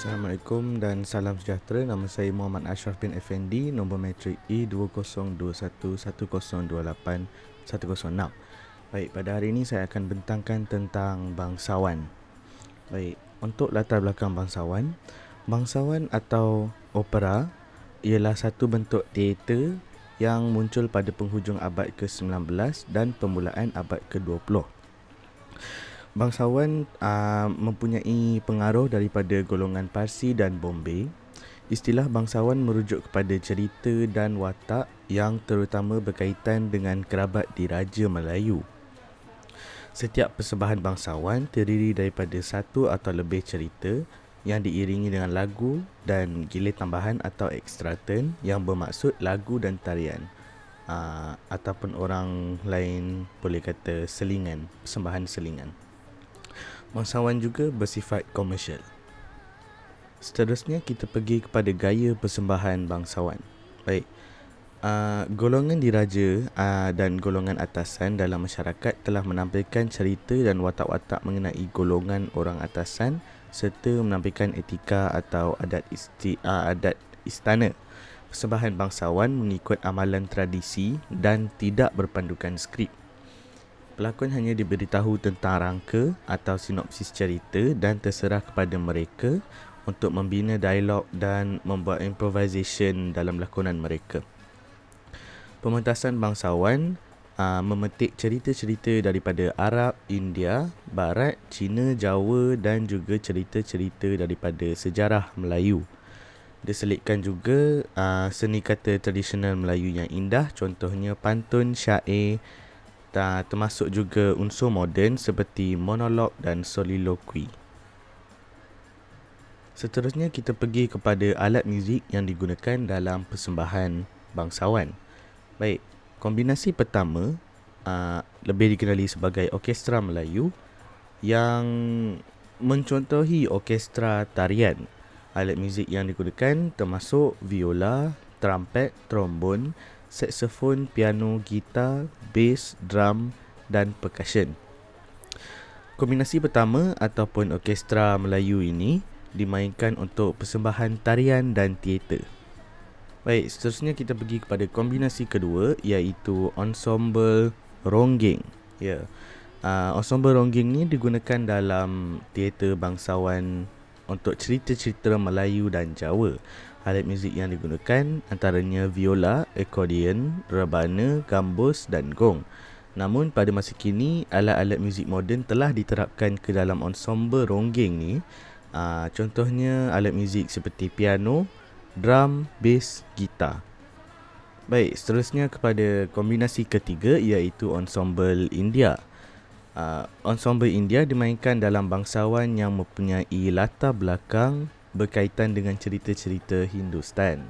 Assalamualaikum dan salam sejahtera. Nama saya Muhammad Ashraf bin Effendi, nombor matrik E202110281006. Baik, pada hari ini saya akan bentangkan tentang bangsawan. Baik, untuk latar belakang bangsawan, bangsawan atau opera ialah satu bentuk teater yang muncul pada penghujung abad ke-19 dan permulaan abad ke-20. Bangsawan mempunyai pengaruh daripada golongan Parsi dan Bombay. Istilah bangsawan merujuk kepada cerita dan watak yang terutama berkaitan dengan kerabat diraja Melayu. Setiap persembahan bangsawan terdiri daripada satu atau lebih cerita yang diiringi dengan lagu dan gilir tambahan atau ekstraten yang bermaksud lagu dan tarian. Ataupun orang lain boleh kata selingan, persembahan selingan. Bangsawan juga bersifat komersial. Seterusnya kita pergi kepada gaya persembahan bangsawan. Baik, golongan diraja dan golongan atasan dalam masyarakat telah menampilkan cerita dan watak-watak mengenai golongan orang atasan serta menampilkan etika atau adat istana. Persembahan bangsawan mengikut amalan tradisi dan tidak berpandukan skrip. Pelakon hanya diberitahu tentang rangka atau sinopsis cerita dan terserah kepada mereka untuk membina dialog dan membuat improvisation dalam lakonan mereka. Pementasan bangsawan memetik cerita-cerita daripada Arab, India, Barat, Cina, Jawa dan juga cerita-cerita daripada sejarah Melayu. Diselitkan juga seni kata tradisional Melayu yang indah, contohnya pantun, syair, termasuk juga unsur moden seperti monolog dan soliloquy. Seterusnya kita pergi kepada alat muzik yang digunakan dalam persembahan bangsawan. Baik, kombinasi pertama lebih dikenali sebagai orkestra Melayu yang mencontohi orkestra tarian. Alat muzik yang digunakan termasuk viola, trumpet, trombon, saksofon, piano, gitar, bass, drum dan percussion. Kombinasi pertama ataupun orkestra Melayu ini dimainkan untuk persembahan tarian dan teater. Baik, seterusnya kita pergi kepada kombinasi kedua iaitu ensemble ronggeng. Ensemble ronggeng ni digunakan dalam teater bangsawan untuk cerita-cerita Melayu dan Jawa. Alat muzik yang digunakan antaranya viola, akordeon, rebana, gambus dan gong. Namun pada masa kini, alat-alat muzik moden telah diterapkan ke dalam ensemble ronggeng ni. Contohnya alat muzik seperti piano, drum, bass, gitar. Baik, seterusnya kepada kombinasi ketiga iaitu ensemble India. Ensemble India dimainkan dalam bangsawan yang mempunyai latar belakang berkaitan dengan cerita-cerita Hindustan.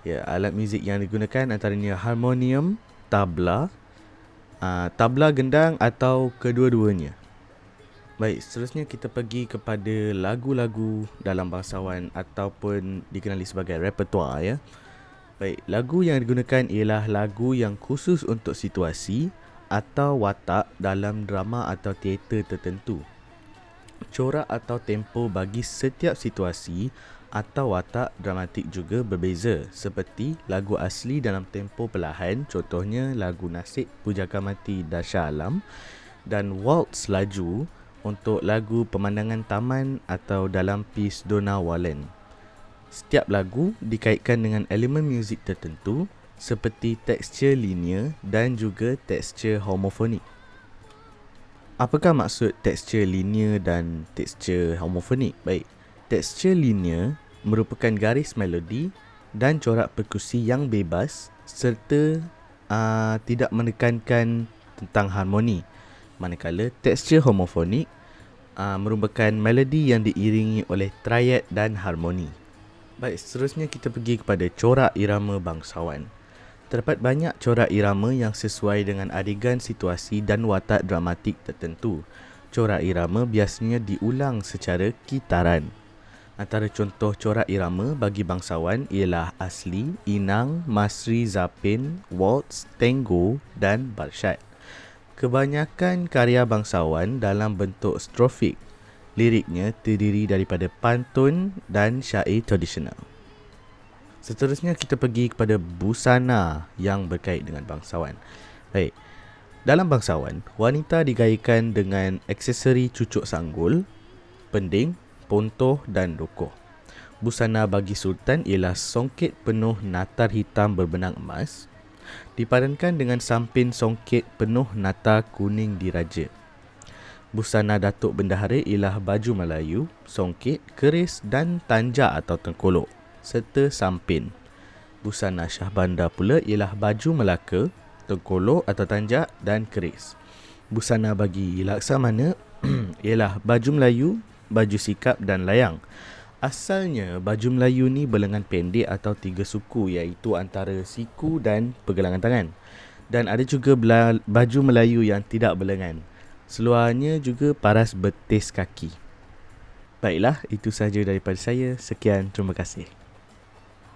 Alat muzik yang digunakan antaranya harmonium, tabla, tabla gendang atau kedua-duanya. Baik, seterusnya kita pergi kepada lagu-lagu dalam bangsawan ataupun dikenali sebagai repertoire. Baik, lagu yang digunakan ialah lagu yang khusus untuk situasi atau watak dalam drama atau teater tertentu. Corak atau tempo bagi setiap situasi atau watak dramatik juga berbeza, seperti lagu asli dalam tempo perlahan, contohnya lagu Nasib Pujaka Mati Dasha Alam, dan waltz laju untuk lagu Pemandangan Taman atau dalam piece Dona Wallen. Setiap lagu dikaitkan dengan elemen muzik tertentu seperti tekstur linear dan juga tekstur homofonik. Apakah maksud tekstur linear dan tekstur homofonik? Baik, tekstur linear merupakan garis melodi dan corak perkusi yang bebas serta tidak menekankan tentang harmoni. Manakala tekstur homofonik merupakan melodi yang diiringi oleh triad dan harmoni. Baik, seterusnya kita pergi kepada corak irama bangsawan. Terdapat banyak corak irama yang sesuai dengan adegan situasi dan watak dramatik tertentu. Corak irama biasanya diulang secara kitaran. Antara contoh corak irama bagi bangsawan ialah asli, inang, masri, zapin, waltz, tango dan barshad. Kebanyakan karya bangsawan dalam bentuk strofik Liriknya terdiri daripada pantun dan syair tradisional. Seterusnya kita pergi kepada busana yang berkait dengan bangsawan. Baik, dalam bangsawan, wanita digayakan dengan aksesori cucuk sanggul, pending, pontoh dan dokoh. Busana bagi sultan ialah songket penuh natar hitam berbenang emas, dipadankan dengan sampin songket penuh natar kuning diraja. Busana Datuk Bendahara ialah baju Melayu, songket, keris dan tanja atau tengkolok serta sampin. Busana Shah Bandar pula ialah baju Melaka, tengkolok atau tanja dan keris. Busana bagi Laksamana ialah baju Melayu, baju sikap dan layang. Asalnya baju Melayu ni berlengan pendek atau 3 suku, iaitu antara siku dan pergelangan tangan. Dan ada juga baju Melayu yang tidak berlengan. Seluarnya juga paras betis kaki. Baiklah, itu sahaja daripada saya. Sekian, terima kasih.